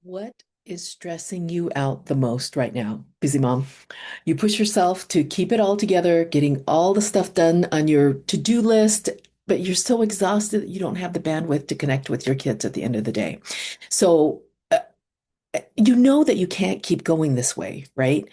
What is stressing you out the most right now, busy mom? You push yourself to keep it all together, getting all the stuff done on your to-do list, but you're so exhausted that you don't have the bandwidth to connect with your kids at the end of the day. So, you know that you can't keep going this way, right?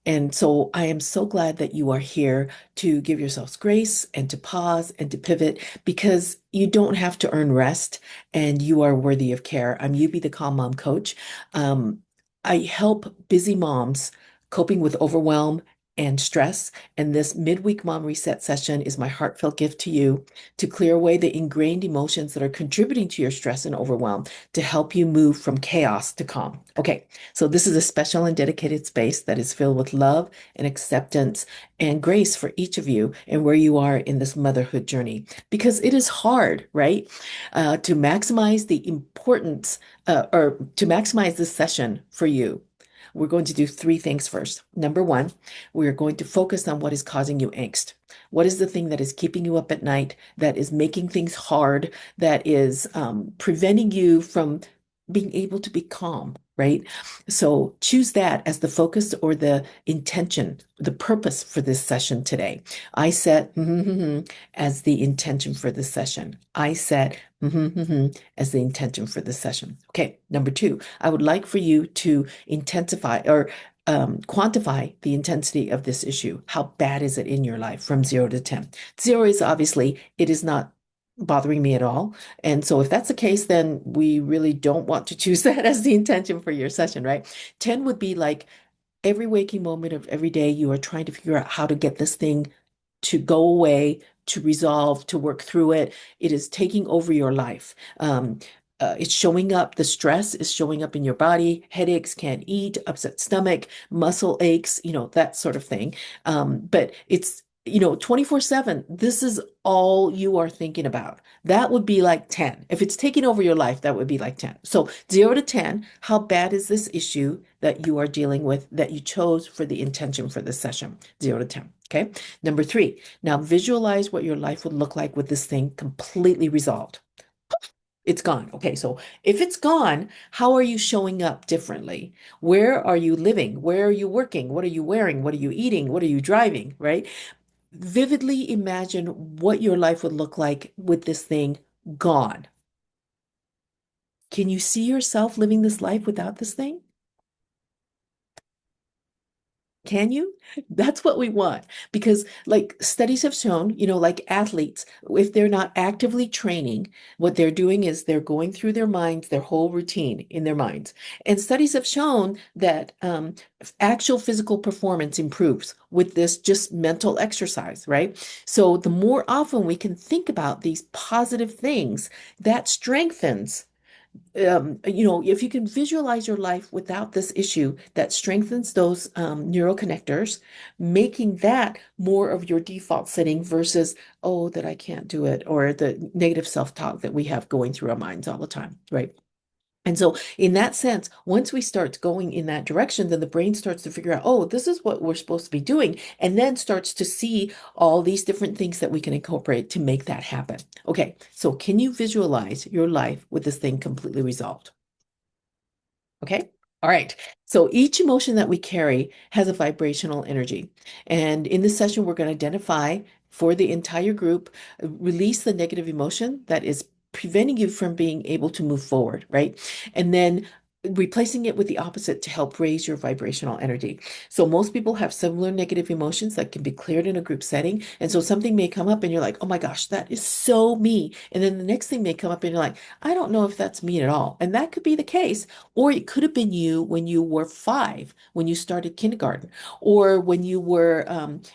And so I am so glad that you are here to give yourselves grace and to pause and to pivot because you don't have to earn rest and you are worthy of care. I'm Yubi, the Calm Mom Coach. Um, I help busy moms coping with overwhelm and stress. And this midweek mom reset session is my heartfelt gift to you to clear away the ingrained emotions that are contributing to your stress and overwhelm to help you move from chaos to calm. Okay, so this is a special and dedicated space that is filled with love and acceptance and grace for each of you and where you are in this motherhood journey. Because it is hard, right? To maximize the importance or to maximize this session for you. We're going to do three things first. Number one, we're going to focus on what is causing you angst. What is the thing that is keeping you up at night, that is making things hard, that is preventing you from being able to be calm, right? So choose that as the focus or the intention, the purpose for this session today. I set as the intention for this session. I set as the intention for this session. Okay, number two, I would like for you to intensify or quantify the intensity of this issue. How bad is it in your life from 0 to 10? Zero is obviously, it is not bothering me at all. And so if that's the case, then we really don't want to choose that as the intention for your session, right? 10 would be like every waking moment of every day, you are trying to figure out how to get this thing to go away, to resolve, to work through it. It is taking over your life. It's showing up, the stress is showing up in your body, headaches, can't eat, upset stomach, muscle aches, that sort of thing. But it's 24/7, this is all you are thinking about. That would be like 10. If it's taking over your life, that would be like 10. So 0 to 10, how bad is this issue that you are dealing with that you chose for the intention for this session? 0 to 10. Okay. Number three, now visualize what your life would look like with this thing completely resolved. It's gone. Okay, so if it's gone, how are you showing up differently? Where are you living? Where are you working? What are you wearing? What are you eating? What are you driving? Right? Vividly imagine what your life would look like with this thing gone. Can you see yourself living this life without this thing? Can you? That's what we want. Because, like studies have shown, like athletes, if they're not actively training, what they're doing is they're going through their minds, their whole routine in their minds. And studies have shown that actual physical performance improves with this just mental exercise, right? So, the more often we can think about these positive things, that strengthens if you can visualize your life without this issue, that strengthens those neural connectors, making that more of your default setting versus, oh, that I can't do it, or the negative self-talk that we have going through our minds all the time, right? And so, in that sense, once we start going in that direction, then the brain starts to figure out, oh, this is what we're supposed to be doing, and then starts to see all these different things that we can incorporate to make that happen. Okay, so can you visualize your life with this thing completely resolved? Okay. All right. So each emotion that we carry has a vibrational energy. And in this session, we're going to identify for the entire group, release the negative emotion that is preventing you from being able to move forward, right? And then replacing it with the opposite to help raise your vibrational energy. So most people have similar negative emotions that can be cleared in a group setting. And so something may come up and you're like, oh my gosh, that is so me. And then the next thing may come up and you're like, I don't know if that's me at all. And that could be the case. Or it could have been you when you were 5, when you started kindergarten, or when you were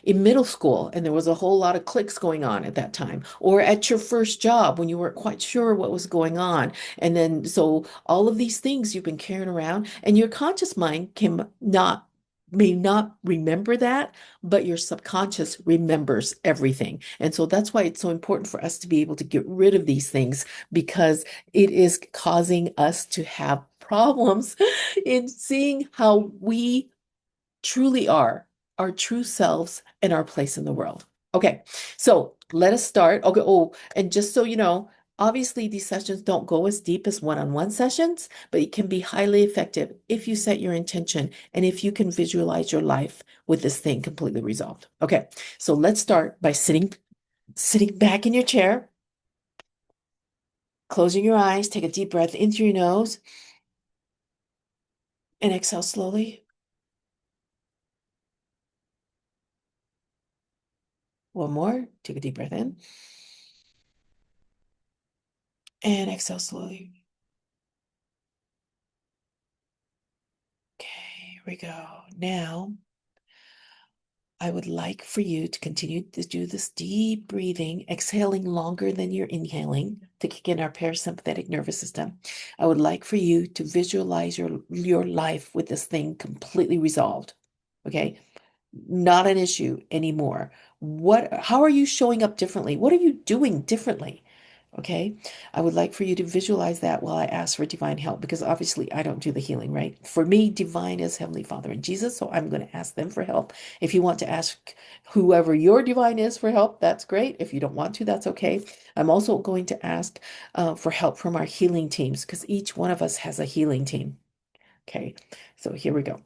in middle school and there was a whole lot of cliques going on at that time, or at your first job when you weren't quite sure what was going on. And then, so all of these things you've been carrying around, and your conscious mind may not remember that, but your subconscious remembers everything. And so that's why it's so important for us to be able to get rid of these things because it is causing us to have problems in seeing how we truly are, our true selves, and our place in the world. Okay, so let us start. Okay, oh, and just so you know, Obviously, these sessions don't go as deep as one-on-one sessions, but it can be highly effective if you set your intention and if you can visualize your life with this thing completely resolved. Okay, so let's start by sitting back in your chair, closing your eyes, take a deep breath in through your nose and exhale slowly. One more, take a deep breath in and exhale slowly. Okay, here we go. Now, I would like for you to continue to do this deep breathing, exhaling longer than you're inhaling to kick in our parasympathetic nervous system. I would like for you to visualize your life with this thing completely resolved. Okay? Not an issue anymore. How are you showing up differently? What are you doing differently? Okay. I would like for you to visualize that while I ask for divine help, because obviously I don't do the healing, right? For me, divine is Heavenly Father and Jesus. So I'm going to ask them for help. If you want to ask whoever your divine is for help, that's great. If you don't want to, that's okay. I'm also going to ask for help from our healing teams, because each one of us has a healing team. Okay. So here we go.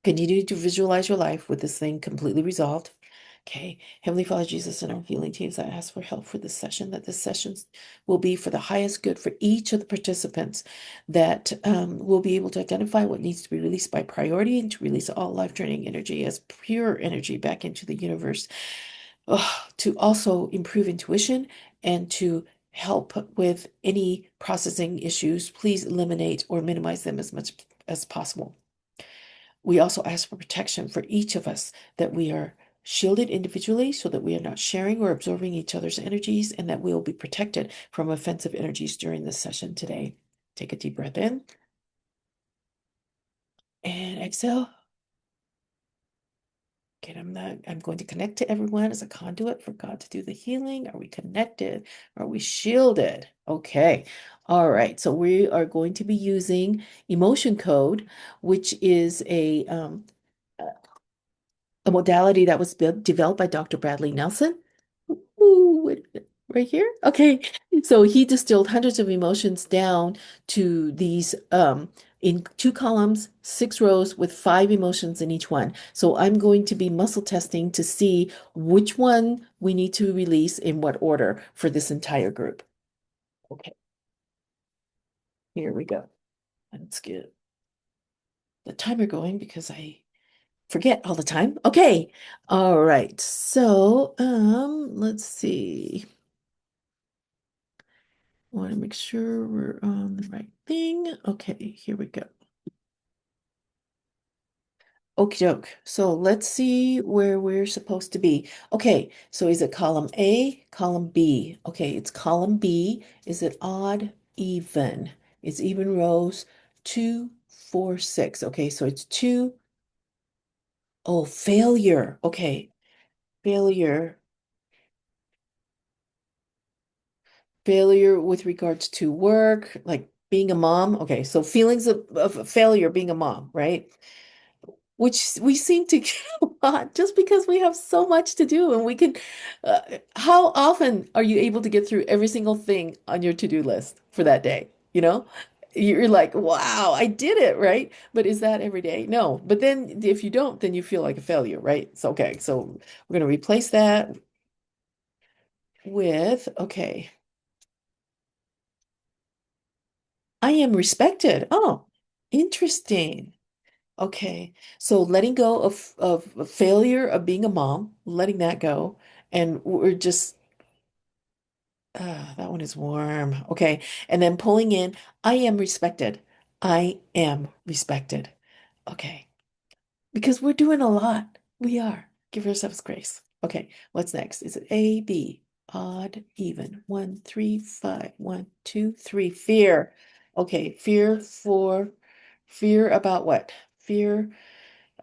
Continue to visualize your life with this thing completely resolved. Okay. Heavenly Father, Jesus, and our healing teams, I ask for help for this session, that this session will be for the highest good for each of the participants, that will be able to identify what needs to be released by priority and to release all life-draining energy as pure energy back into the universe. To also improve intuition and to help with any processing issues. Please eliminate or minimize them as much as possible. We also ask for protection for each of us, that we are shielded individually so that we are not sharing or absorbing each other's energies, and that we will be protected from offensive energies during this session today. Take a deep breath in and exhale. Okay, I'm going to connect to everyone as a conduit for God to do the healing. Are we connected? Are we shielded? Okay. All right. So we are going to be using emotion code, which is a modality that was developed by Dr. Bradley Nelson. Ooh, wait a minute, right here. Okay. So he distilled hundreds of emotions down to these in 2 columns, 6 rows with 5 emotions in each one. So I'm going to be muscle testing to see which one we need to release in what order for this entire group. Okay, here we go. Let's get the timer going because I forget all the time. Okay. All right. So, let's see. Want to make sure we're on the right thing. Okay, here we go. Okie doke. So let's see where we're supposed to be. Okay, so is it column A, column B? Okay, it's column B. Is it odd, even? It's even rows 2, 4, 6. Okay, so it's two. Oh, failure. Okay, failure. Failure with regards to work, like being a mom. Okay, so feelings of failure being a mom, right? Which we seem to get a lot just because we have so much to do and we can. How often are you able to get through every single thing on your to-do list for that day? You know, you're like, wow, I did it, right? But is that every day? No. But then if you don't, then you feel like a failure, right? So, okay, so we're going to replace that with, okay, I am respected. Oh, interesting. Okay. So letting go of failure of being a mom, letting that go. And we're just, that one is warm. Okay. And then pulling in, I am respected. I am respected. Okay. Because we're doing a lot. We are. Give ourselves grace. Okay. What's next? Is it A, B? Odd, even. 1, 3, 5. 1, 2, 3. Fear. Okay. Fear about what? Fear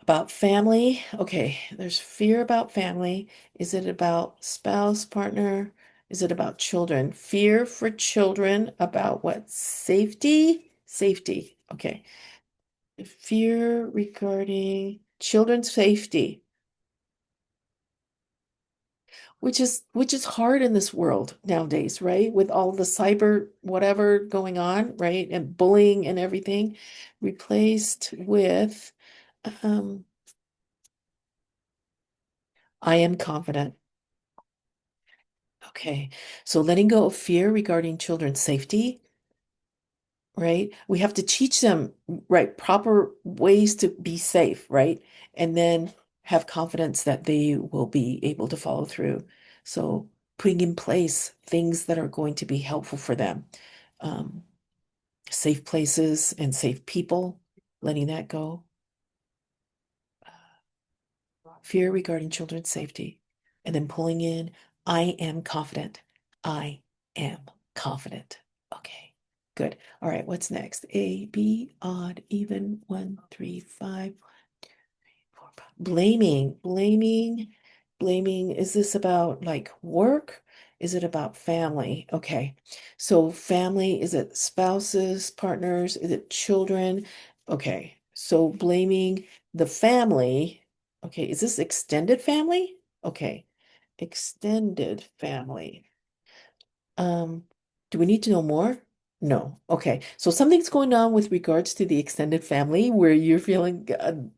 about family. Okay, there's fear about family. Is it about spouse, partner? Is it about children? Fear for children about what? Safety? Safety. Okay. Fear regarding children's safety. which is hard in this world nowadays, right? With all the cyber whatever going on, right? And bullying and everything, replaced with um, I am confident. Okay. So letting go of fear regarding children's safety, right? We have to teach them, right, proper ways to be safe, right? And then have confidence that they will be able to follow through. So putting in place things that are going to be helpful for them. Um, Safe places and safe people, letting that go. Fear regarding children's safety. And then pulling in, I am confident. I am confident. Okay, good. All right, what's next? A, B, odd, even, one, three, five, four, five. Blaming. Is this about like work? Is it about family? Okay. So family, is it spouses, partners? Is it children? Okay. So blaming the family. Okay. Is this extended family? Okay. Extended family. Um, do we need to know more? No. Okay. So something's going on with regards to the extended family where you're feeling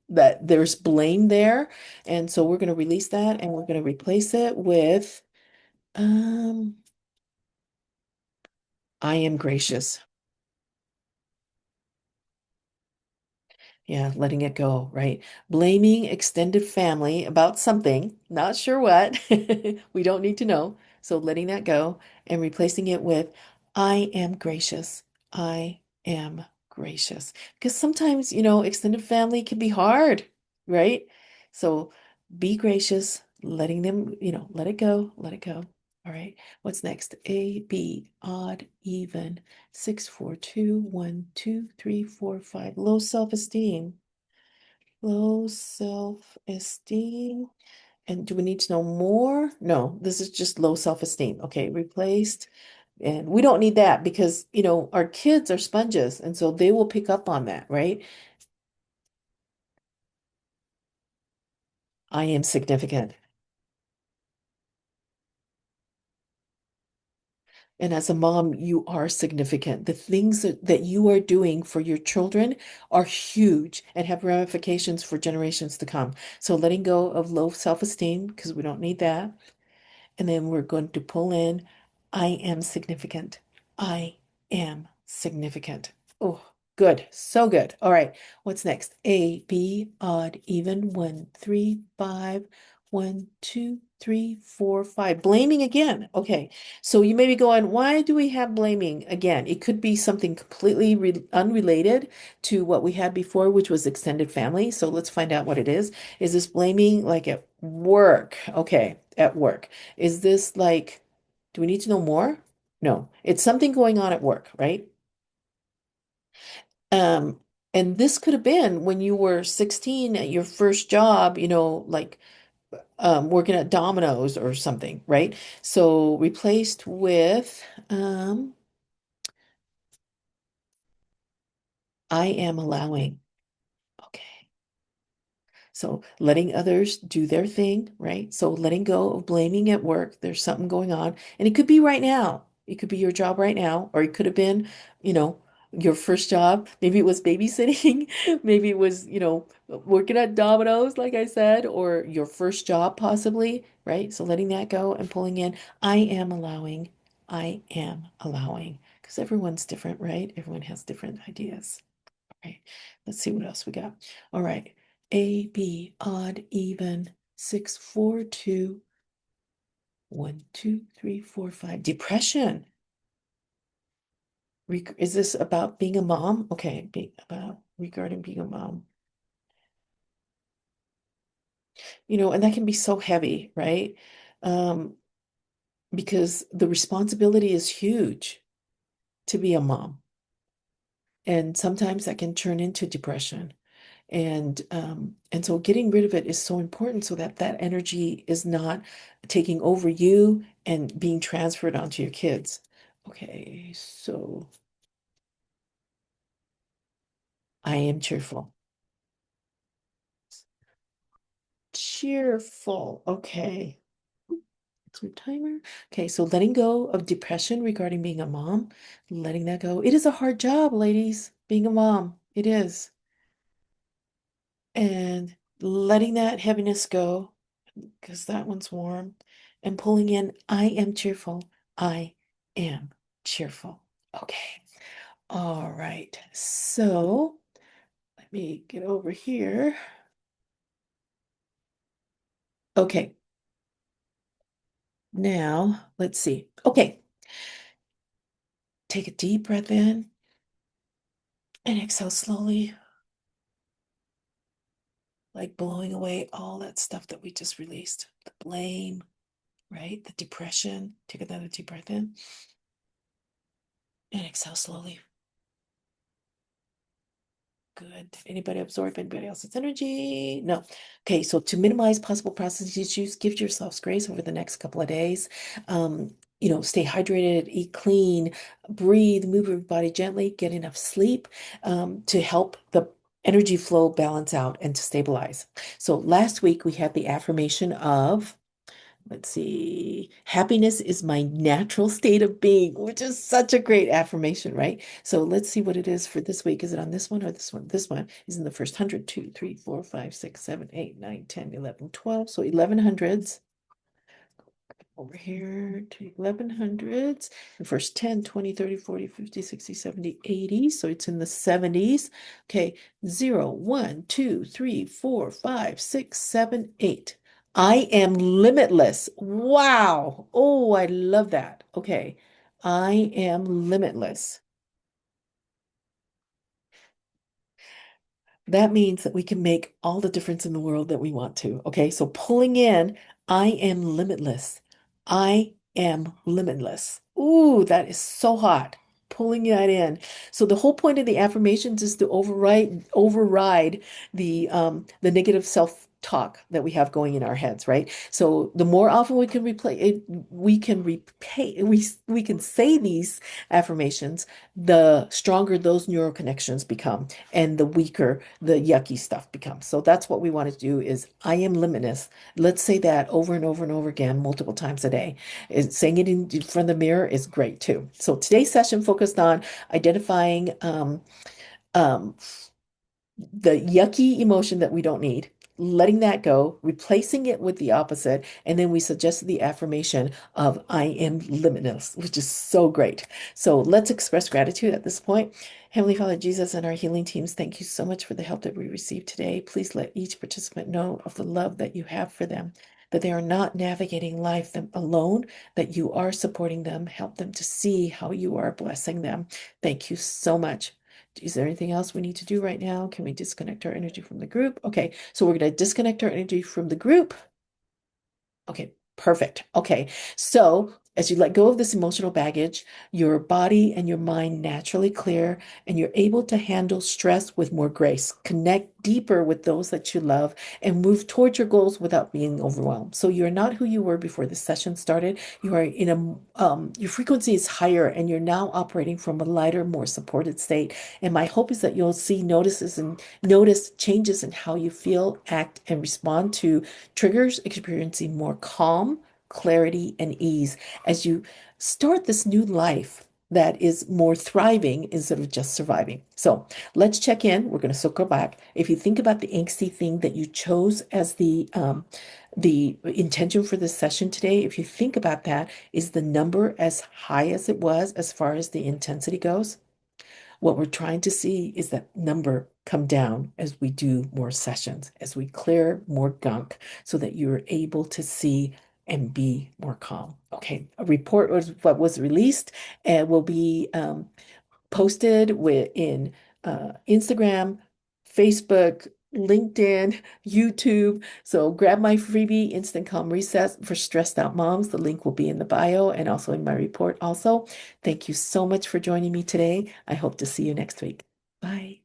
that there's blame there. And so we're going to release that and we're going to replace it with um I am gracious. Yeah, letting it go, right? Blaming extended family about something, not sure what. We don't need to know. So letting that go and replacing it with, I am gracious. I am gracious. Because sometimes, extended family can be hard, right? So be gracious, letting them, let it go, let it go. All right. What's next? A, B, odd, even. 6, 4, 2, 1, 2, 3, 4, 5. Low self-esteem. Low self-esteem. And do we need to know more? No, this is just low self-esteem. Okay, replaced. And we don't need that because, our kids are sponges, and so they will pick up on that, right? I am significant. And as a mom, you are significant. The things that you are doing for your children are huge and have ramifications for generations to come. So letting go of low self-esteem, because we don't need that. And then we're going to pull in, I am significant. I am significant. Oh, good. So good. All right. What's next? A, B, odd, even, one, three, five, one, two, three, four, five. Blaming again. Okay. So you may be going, why do we have blaming again? It could be something completely unrelated to what we had before, which was extended family. So let's find out what it is. Is this blaming like at work? Okay, at work. Is this like, do we need to know more? No, it's something going on at work, right? Um, and this could have been when you were 16 at your first job, like working at Domino's or something, right? So replaced with I am allowing. Okay. So letting others do their thing, right? So letting go of blaming at work. There's something going on. And it could be right now. It could be your job right now, or it could have been, you know, your first job. Maybe it was babysitting. Maybe it was, working at Domino's, like I said, or your first job possibly, right? So letting that go and pulling in, I am allowing. I am allowing. Because everyone's different, right? Everyone has different ideas. Right. Let's see what else we got. All right. A, B, odd, even, 6, 4, 2, 1, 2, 3, 4, 5. Depression. Is this about being a mom? Okay, about regarding being a mom. And that can be so heavy, right? Um, because the responsibility is huge to be a mom. And sometimes that can turn into depression. And so getting rid of it is so important so that that energy is not taking over you and being transferred onto your kids. Okay, so I am cheerful. Cheerful. Okay. So timer. Okay, so letting go of depression regarding being a mom, letting that go. It is a hard job, ladies, being a mom. It is. And letting that heaviness go, because that one's warm, and pulling in, I am cheerful. I am cheerful. Okay. All right. So let me get over here. Okay. Now let's see. Okay. Take a deep breath in and exhale slowly, like blowing away all that stuff that we just released. The blame, right? The depression. Take another deep breath in and exhale slowly. Good. Did anybody absorb anybody else's energy? No. Okay, so to minimize possible processing issues, give yourselves grace over the next couple of days. Stay hydrated, eat clean, breathe, move your body gently, get enough sleep to help the energy flow balance out and to stabilize. So last week we had the affirmation of, let's see, happiness is my natural state of being, which is such a great affirmation, right? So let's see what it is for this week. Is it on this one or this one? This one is in the first 100, 2, 3, 4, 5, 6, 7, 8, 9, 10, 11, 12. So 1100s over here to 1100s. The first 10, 20, 30, 40, 50, 60, 70, 80. So it's in the 70s. Okay, 0, 1, 2, 3, 4, 5, 6, 7, 8. I am limitless. Wow. Oh, I love that. Okay. I am limitless. That means that we can make all the difference in the world that we want to. Okay. So pulling in, I am limitless. I am limitless. Ooh, that is so hot. Pulling that in. So the whole point of the affirmations is to override the negative self-talk that we have going in our heads, right? So the more often we can replay it, we can say these affirmations, the stronger those neural connections become and the weaker the yucky stuff becomes. So that's what we want to do is I am limitless. Let's say that over and over and over again, multiple times a day. Saying it in front of the mirror is great too. So today's session focused on identifying um, the yucky emotion that we don't need, letting that go, replacing it with the opposite, and then we suggested the affirmation of I am limitless, which is so great. So let's express gratitude at this point. Heavenly Father Jesus and our healing teams, thank you so much for the help that we received today. Please let each participant know of the love that you have for them, that they are not navigating life alone, that you are supporting them. Help them to see how you are blessing them. Thank you so much. Is there anything else we need to do right now? Can we disconnect our energy from the group? Okay, so we're going to disconnect our energy from the group. Okay, perfect. Okay, so as you let go of this emotional baggage, your body and your mind naturally clear, and you're able to handle stress with more grace, connect deeper with those that you love, and move towards your goals without being overwhelmed. So you're not who you were before the session started. You are in your frequency is higher, and you're now operating from a lighter, more supported state. And my hope is that you'll notice changes in how you feel, act, and respond to triggers, experiencing more calm, clarity, and ease as you start this new life that is more thriving instead of just surviving. So let's check in. We're going to circle back. If you think about the angsty thing that you chose as the intention for this session today, if you think about that, is the number as high as it was as far as the intensity goes? What we're trying to see is that number come down as we do more sessions, as we clear more gunk so that you're able to see and be more calm. Okay, a report was what was released and will be posted in Instagram, Facebook, LinkedIn, YouTube. So grab my freebie, Instant Calm Reset for stressed out moms. The link will be in the bio and also in my report also. Thank you so much for joining me today. I hope to see you next week. Bye.